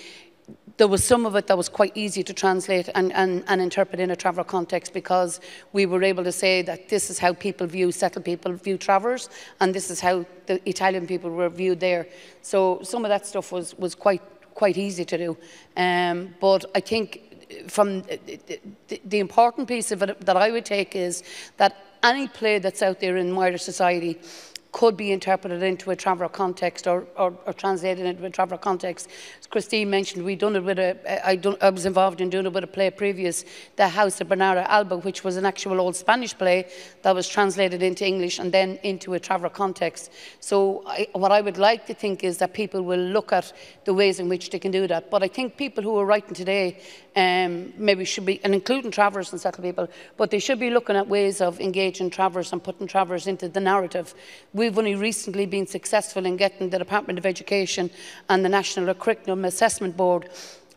there was some of it that was quite easy to translate and interpret in a traveller context, because we were able to say that this is how people view, settled people view travellers, and this is how the Italian people were viewed there. So some of that stuff was quite easy to do. But I think from the important piece of it that I would take is that any play that's out there in wider society could be interpreted into a traveller context or translated into a traveller context. As Christine mentioned, we done it with I was involved in doing it with a play previous, The House of Bernarda Alba, which was an actual old Spanish play that was translated into English and then into a traveller context. So what I would like to think is that people will look at the ways in which they can do that. But I think people who are writing today maybe should be, and including travellers and settled people, but they should be looking at ways of engaging travellers and putting travellers into the narrative. We've only recently been successful in getting the Department of Education and the National Curriculum Assessment Board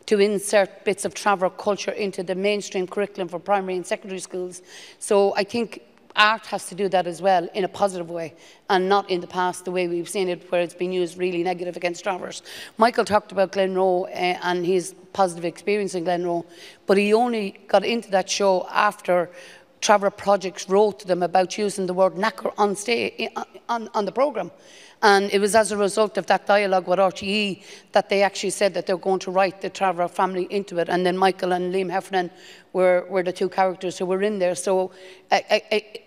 to insert bits of traveller culture into the mainstream curriculum for primary and secondary schools. So I think art has to do that as well in a positive way, and not in the past the way we've seen it where it's been used really negative against travellers. Michael talked about Glenroe and his positive experience in Glenroe, but he only got into that show after traveller projects wrote to them about using the word knacker on the programme. And it was as a result of that dialogue with RTE that they actually said that they're going to write the traveller family into it. And then Michael and Liam Heffernan were the two characters who were in there. So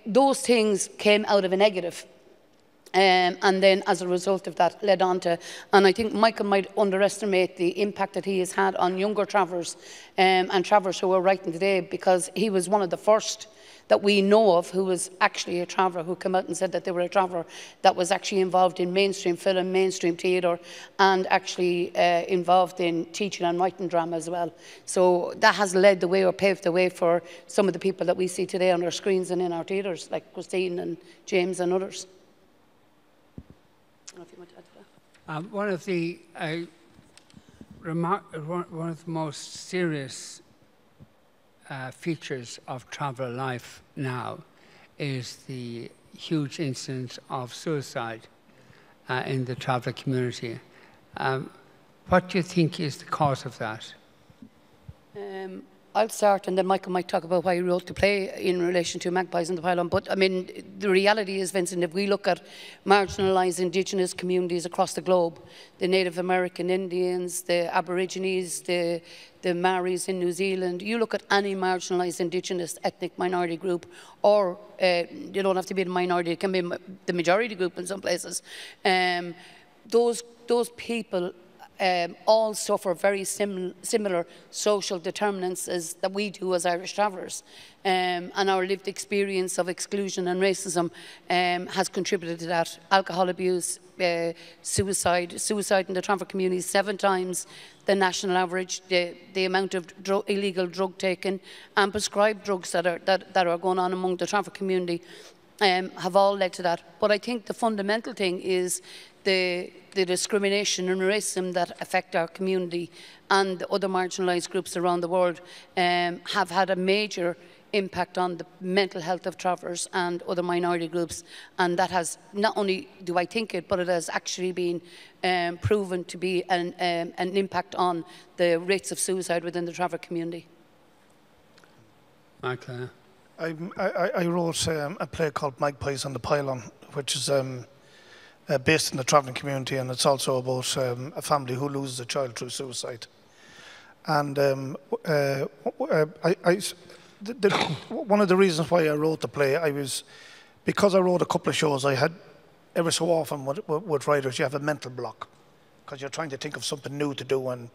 those things came out of a negative. And then as a result of that led on to, and I think Michael might underestimate the impact that he has had on younger travellers and travellers who are writing today, because he was one of the first that we know of who was actually a traveller who came out and said that they were a traveller that was actually involved in mainstream film, mainstream theatre, and actually involved in teaching and writing drama as well. So that has led the way or paved the way for some of the people that we see today on our screens and in our theatres, like Christine and James and others. I don't know if you want to add to that. One of the most serious features of traveller life now is the huge incidence of suicide in the traveller community. What do you think is the cause of that? I'll start, and then Michael might talk about why he wrote the play in relation to Magpies and the Pylon. But I mean, the reality is, Vincent, if we look at marginalised Indigenous communities across the globe, the Native American Indians, the Aborigines, the Maoris in New Zealand, you look at any marginalised Indigenous ethnic minority group, or you don't have to be the minority, it can be the majority group in some places. Those people all suffer very similar social determinants as that we do as Irish travellers. And our lived experience of exclusion and racism has contributed to that. Alcohol abuse, suicide in the traveller community 7 times the national average, the amount of illegal drug taken and prescribed drugs that are going on among the traveller community have all led to that. But I think the fundamental thing is the discrimination and racism that affect our community and other marginalised groups around the world have had a major impact on the mental health of travellers and other minority groups, and that has, not only do I think it, but it has actually been proven to be an impact on the rates of suicide within the traveller community. Michael? I wrote a play called Magpies and the Pylon, which is based in the travelling community, and it's also about a family who loses a child through suicide. And one of the reasons why I wrote the play, because I wrote a couple of shows, I had, every so often with writers, you have a mental block, because you're trying to think of something new to do, and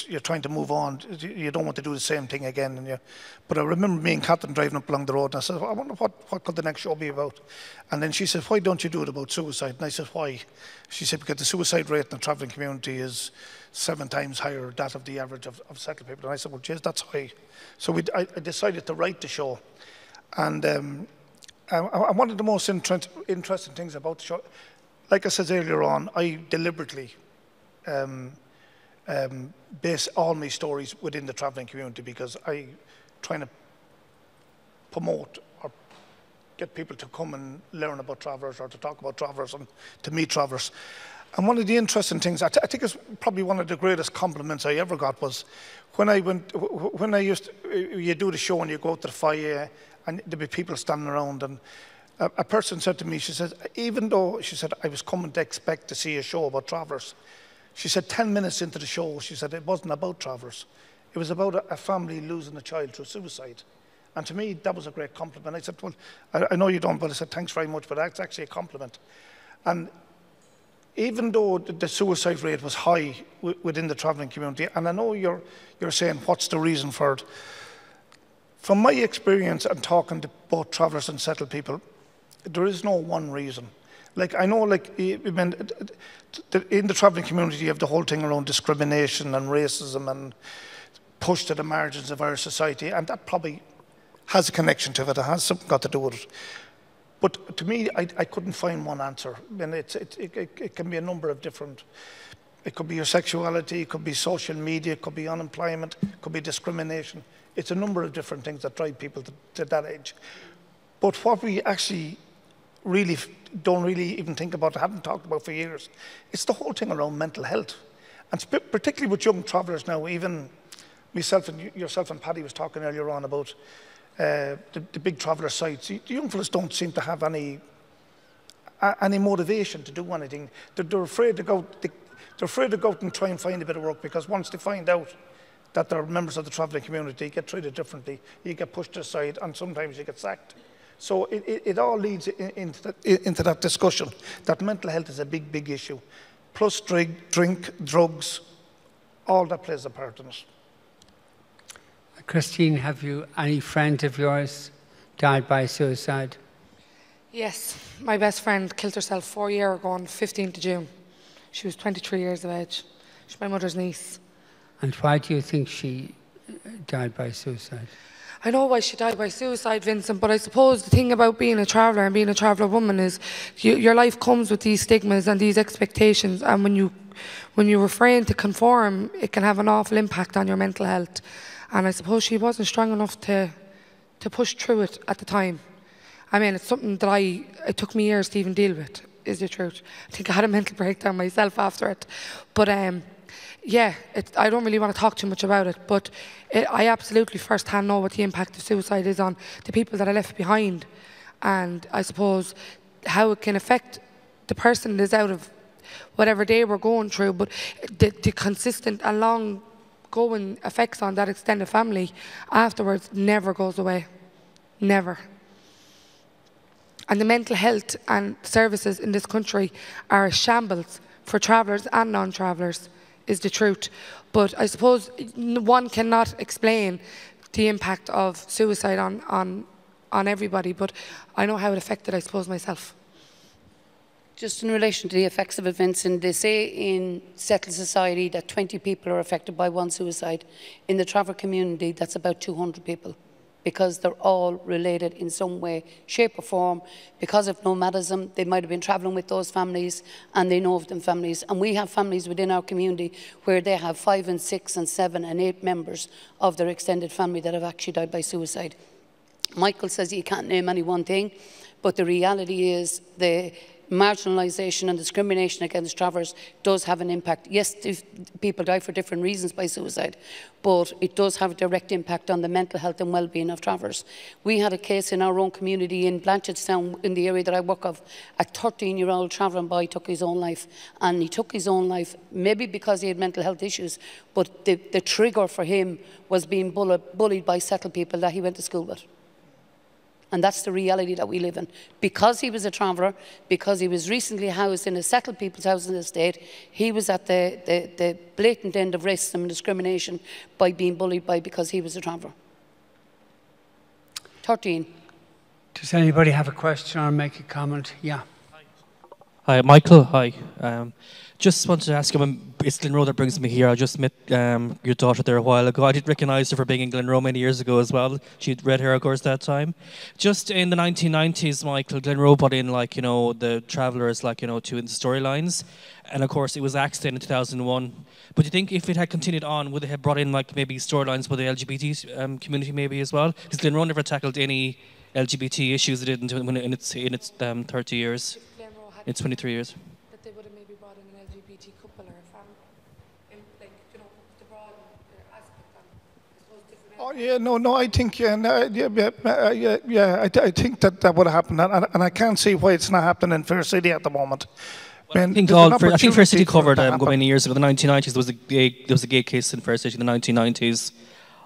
you're trying to move on. You don't want to do the same thing again. But I remember me and Catherine driving up along the road, and I said, I wonder what could the next show be about? And then she said, why don't you do it about suicide? And I said, why? She said, because the suicide rate in the travelling community is 7 times higher than that of the average of settled people. And I said, well, geez, that's high. So I decided to write the show. And one of the most interesting things about the show, like I said earlier on, I deliberately base all my stories within the travelling community, because I trying to promote or get people to come and learn about travellers, or to talk about travellers and to meet travellers. And one of the interesting things, I think it's probably one of the greatest compliments I ever got, was when you do the show and you go to the foyer and there'd be people standing around, and a person said to me, she said, even though, she said, I was coming to expect to see a show about travellers, she said 10 minutes into the show, she said it wasn't about travellers. It was about a family losing a child through suicide. And to me, that was a great compliment. I said, well, I know you don't, but I said, thanks very much, but that's actually a compliment. And even though the suicide rate was high within the travelling community, and I know you're saying, what's the reason for it? From my experience and talking to both travellers and settled people, there is no one reason. Like, I know, like, in the travelling community, you have the whole thing around discrimination and racism and push to the margins of our society, and that probably has a connection to it. It has something got to do with it. But to me, I couldn't find one answer. I mean, it can be a number of different. It could be your sexuality, it could be social media, it could be unemployment, it could be discrimination. It's a number of different things that drive people to that age. But what we actually don't really even think about, haven't talked about for years, it's the whole thing around mental health. And particularly with young travellers now, even myself and yourself and Paddy was talking earlier on about the big traveller sites. The young fellas don't seem to have any motivation to do anything. They're afraid to go. They're afraid to go out and try and find a bit of work, because once they find out that they're members of the travelling community, you get treated differently. You get pushed aside, and sometimes you get sacked. So it all leads into that discussion that mental health is a big, big issue. Plus drink, drugs, all that plays a part in it. Christine, have you any friend of yours died by suicide? Yes, my best friend killed herself 4 years ago on 15th of June. She was 23 years of age. She's my mother's niece. And why do you think she died by suicide? I know why she died by suicide, Vincent, but I suppose the thing about being a traveller and being a traveller woman is your life comes with these stigmas and these expectations, and when you refrain to conform, it can have an awful impact on your mental health. And I suppose she wasn't strong enough to push through it at the time. I mean, it's something that it took me years to even deal with, is the truth. I think I had a mental breakdown myself after it. But yeah, I don't really want to talk too much about it, but I absolutely firsthand know what the impact of suicide is on the people that are left behind, and I suppose how it can affect the person that is out of whatever they were going through, but the consistent and long-going effects on that extended family afterwards never goes away, never. And the mental health and services in this country are a shambles for travellers and non-travellers, is the truth. But I suppose one cannot explain the impact of suicide on everybody, but I know how it affected, I suppose, myself. Just in relation to the effects of it, Vincent, they say in settled society that 20 people are affected by one suicide. In the traveller community, that's about 200 people, because they're all related in some way, shape or form. Because of nomadism, they might have been travelling with those families and they know of them families. And we have families within our community where they have 5 and 6 and 7 and 8 members of their extended family that have actually died by suicide. Michael says you can't name any one thing, but the reality is the marginalisation and discrimination against travellers does have an impact. Yes, people die for different reasons by suicide, but it does have a direct impact on the mental health and well-being of travellers. We had a case in our own community in Blanchardstown, in the area that I work of. A 13-year-old travelling boy took his own life, and he took his own life maybe because he had mental health issues, but the trigger for him was being bullied by settled people that he went to school with. And that's the reality that we live in. Because he was a traveller, because he was recently housed in a settled people's house in the state, he was at the blatant end of racism and discrimination by being bullied because he was a traveller. 13. Does anybody have a question or make a comment? Yeah. Hi, Michael. Hi. Just wanted to ask you, it's Glenroe that brings me here. I just met your daughter there a while ago. I didn't recognise her for being in Glenroe many years ago as well. She had red hair, of course, that time. Just in the 1990s, Michael, Glenroe brought in, like, you know, the travellers, like, you know, to in the storylines. And of course, it was axed in 2001. But do you think if it had continued on, would it have brought in, like, maybe storylines with the LGBT community maybe as well? Because Glenroe never tackled any LGBT issues it did in its 30 years. It's 23 years. That they would have maybe brought in an LGBT couple or a family, like, you know, to broaden their aspect on, I suppose, different. Oh yeah, no, I think I think that would have happened, and I can't see why it's not happening in Fair City at the moment. Well, I think Fair City covered many years ago. The 1990s there was a gay case in Fair City in the 1990s.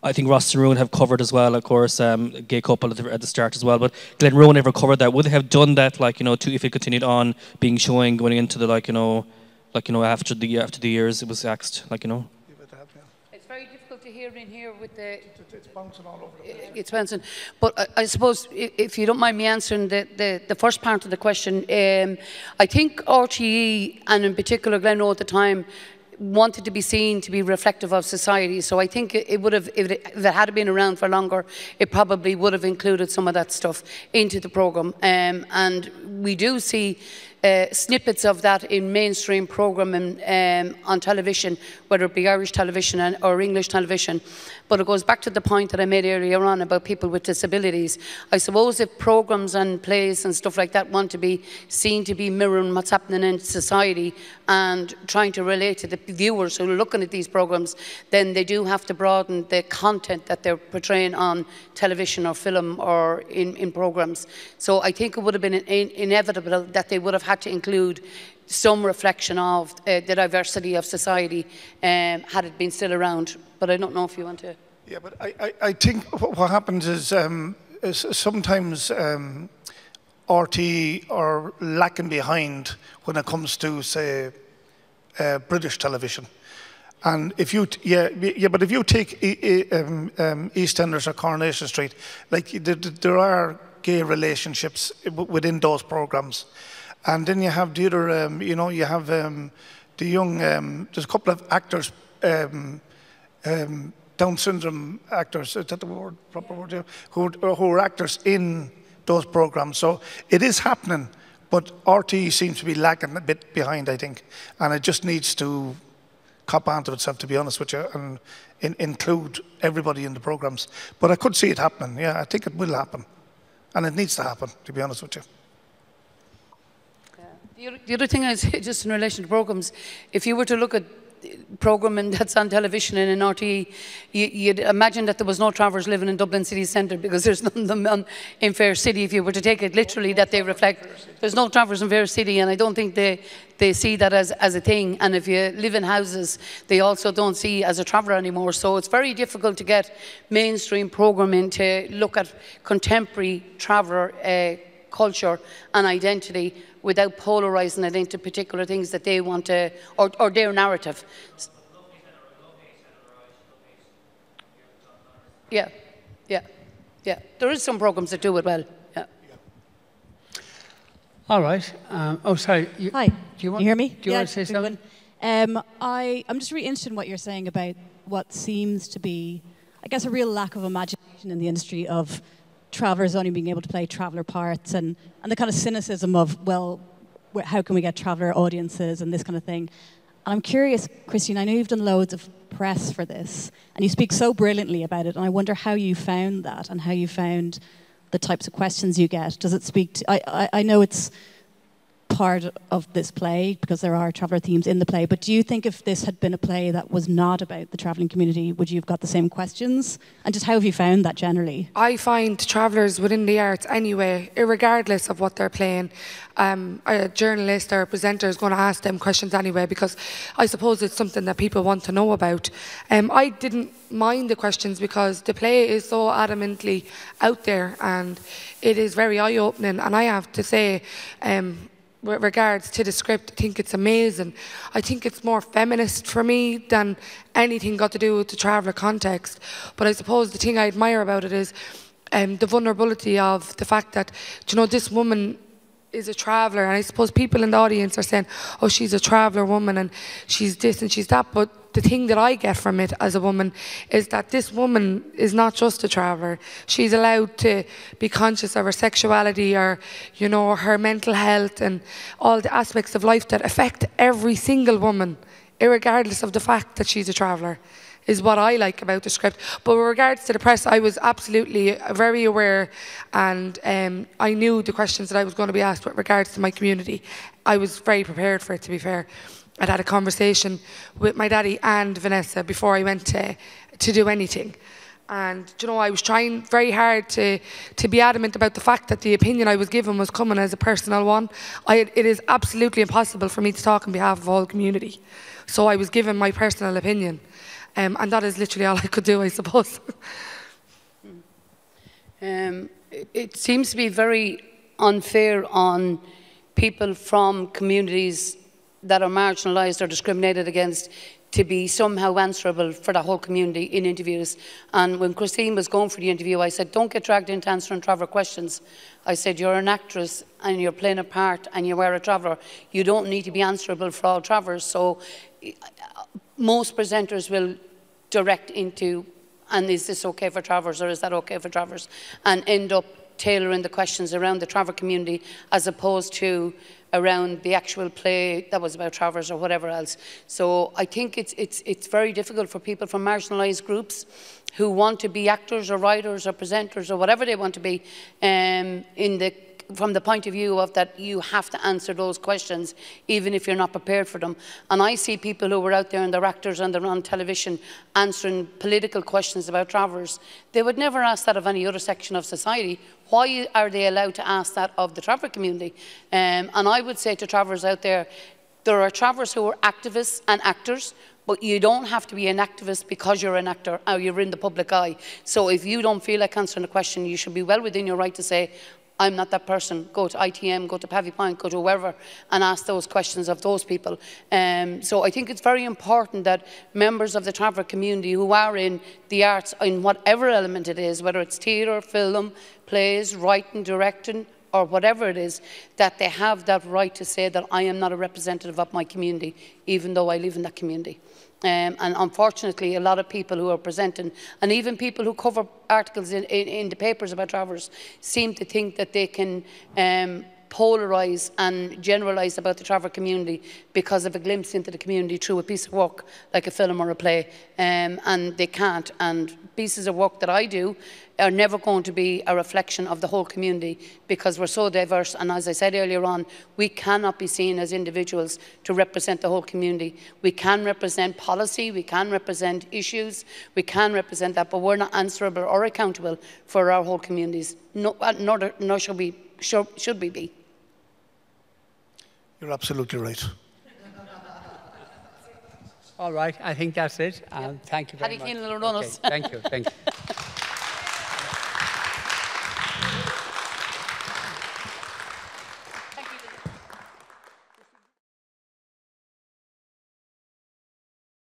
I think Ross and Rowan have covered as well, of course, a gay couple at the start as well. But Glenroe never covered that. Would they have done that, like, you know, if it continued on being showing going into the after the years it was axed, like, you know? It's very difficult to hear in here with the. It's bouncing all over the place. It's bouncing, but I suppose if you don't mind me answering the first part of the question, I think RTE and in particular Glenroe at the time wanted to be seen to be reflective of society. So I think it would have, if it had been around for longer, it probably would have included some of that stuff into the programme. And we do see snippets of that in mainstream programming on television, whether it be Irish television or English television. But it goes back to the point that I made earlier on about people with disabilities. I suppose if programmes and plays and stuff like that want to be seen to be mirroring what's happening in society and trying to relate to the viewers who are looking at these programmes, then they do have to broaden the content that they're portraying on television or film or in programmes. So I think it would have been inevitable that they would have had to include some reflection of the diversity of society had it been still around. But I don't know if you want to. Yeah, but I think what happens is sometimes RTE are lacking behind when it comes to, say, British television. And if you, but if you take EastEnders or Coronation Street, like there are gay relationships within those programs. And then you have the other, you know, you have the young, there's a couple of actors, Down syndrome actors, is that the word, proper word, yeah, who are actors in those programs. So it is happening, but RTE seems to be lagging a bit behind, I think. And it just needs to cop onto itself, to be honest with you, and include everybody in the programs. But I could see it happening, yeah, I think it will happen. And it needs to happen, to be honest with you. The other thing is, just in relation to programmes, if you were to look at programming that's on television and in RTE, you'd imagine that there was no travellers living in Dublin city centre, because there's none of them in Fair City, if you were to take it literally, that they reflect. There's no travellers in Fair City, and I don't think they see that as a thing. And if you live in houses, they also don't see as a traveller anymore. So it's very difficult to get mainstream programming to look at contemporary traveller culture and identity without polarising it into particular things that they want to, or their narrative. Yeah, yeah, yeah. There is some programmes that do it well. Yeah. All right. Oh, sorry. Hi. Do you hear me? Do you want to say something? I'm just really interested in what you're saying about what seems to be, I guess, a real lack of imagination in the industry of travellers only being able to play traveller parts, and the kind of cynicism of, well, how can we get traveller audiences and this kind of thing. And I'm curious, Christine, I know you've done loads of press for this, and you speak so brilliantly about it, and I wonder how you found that and how you found the types of questions you get. Does it speak to, I know it's part of this play because there are traveller themes in the play, but do you think if this had been a play that was not about the travelling community, would you have got the same questions? And just how have you found that generally? I find travellers within the arts anyway, irregardless of what they're playing, a journalist or a presenter is going to ask them questions anyway, because I suppose it's something that people want to know about. I didn't mind the questions because the play is so adamantly out there and it is very eye-opening, and I have to say, with regards to the script, I think it's amazing. I think it's more feminist for me than anything got to do with the traveller context. But I suppose the thing I admire about it is the vulnerability of the fact that, you know, this woman is a traveller, and I suppose people in the audience are saying, oh, she's a traveller woman and she's this and she's that, but the thing that I get from it as a woman is that this woman is not just a traveller. She's allowed to be conscious of her sexuality, or, you know, her mental health and all the aspects of life that affect every single woman, irregardless of the fact that she's a traveller, is what I like about the script. But with regards to the press, I was absolutely very aware, and I knew the questions that I was going to be asked with regards to my community. I was very prepared for it, to be fair. I'd had a conversation with my daddy and Vanessa before I went to do anything. And, you know, I was trying very hard to be adamant about the fact that the opinion I was given was coming as a personal one. It is absolutely impossible for me to talk on behalf of all the community. So I was given my personal opinion. And that is literally all I could do, I suppose. It seems to be very unfair on people from communities that are marginalised or discriminated against to be somehow answerable for the whole community in interviews. And when Christine was going for the interview, I said, don't get dragged into answering traveller questions. I said, you're an actress and you're playing a part and you are a traveller. You don't need to be answerable for all travellers. So most presenters will direct into, and is this okay for travellers or is that okay for travellers? And end up tailoring the questions around the traveller community as opposed to around the actual play that was about travellers or whatever else. So I think it's very difficult for people from marginalised groups who want to be actors or writers or presenters or whatever they want to be from the point of view of that you have to answer those questions even if you're not prepared for them. And I see people who were out there and they're actors and they're on television answering political questions about travellers. They would never ask that of any other section of society. Why are they allowed to ask that of the traveller community? And I would say to travellers out there, there are travellers who are activists and actors, but you don't have to be an activist because you're an actor or you're in the public eye. So if you don't feel like answering a question, you should be well within your right to say, I'm not that person. Go to ITM, go to Pavy Point, go to wherever and ask those questions of those people. So I think it's very important that members of the traveller community who are in the arts, in whatever element it is, whether it's theatre, film, plays, writing, directing, or whatever it is, that they have that right to say that I am not a representative of my community, even though I live in that community. And unfortunately, a lot of people who are presenting, and even people who cover articles in the papers about travellers, seem to think that they can polarise and generalise about the traveller community because of a glimpse into the community through a piece of work like a film or a play, and they can't. And pieces of work that I do are never going to be a reflection of the whole community because we're so diverse, and as I said earlier on, we cannot be seen as individuals to represent the whole community. We can represent policy, we can represent issues, we can represent that, but we're not answerable or accountable for our whole communities, nor should we be. You're absolutely right. All right, I think that's it. Thank you very much. Okay, thank you.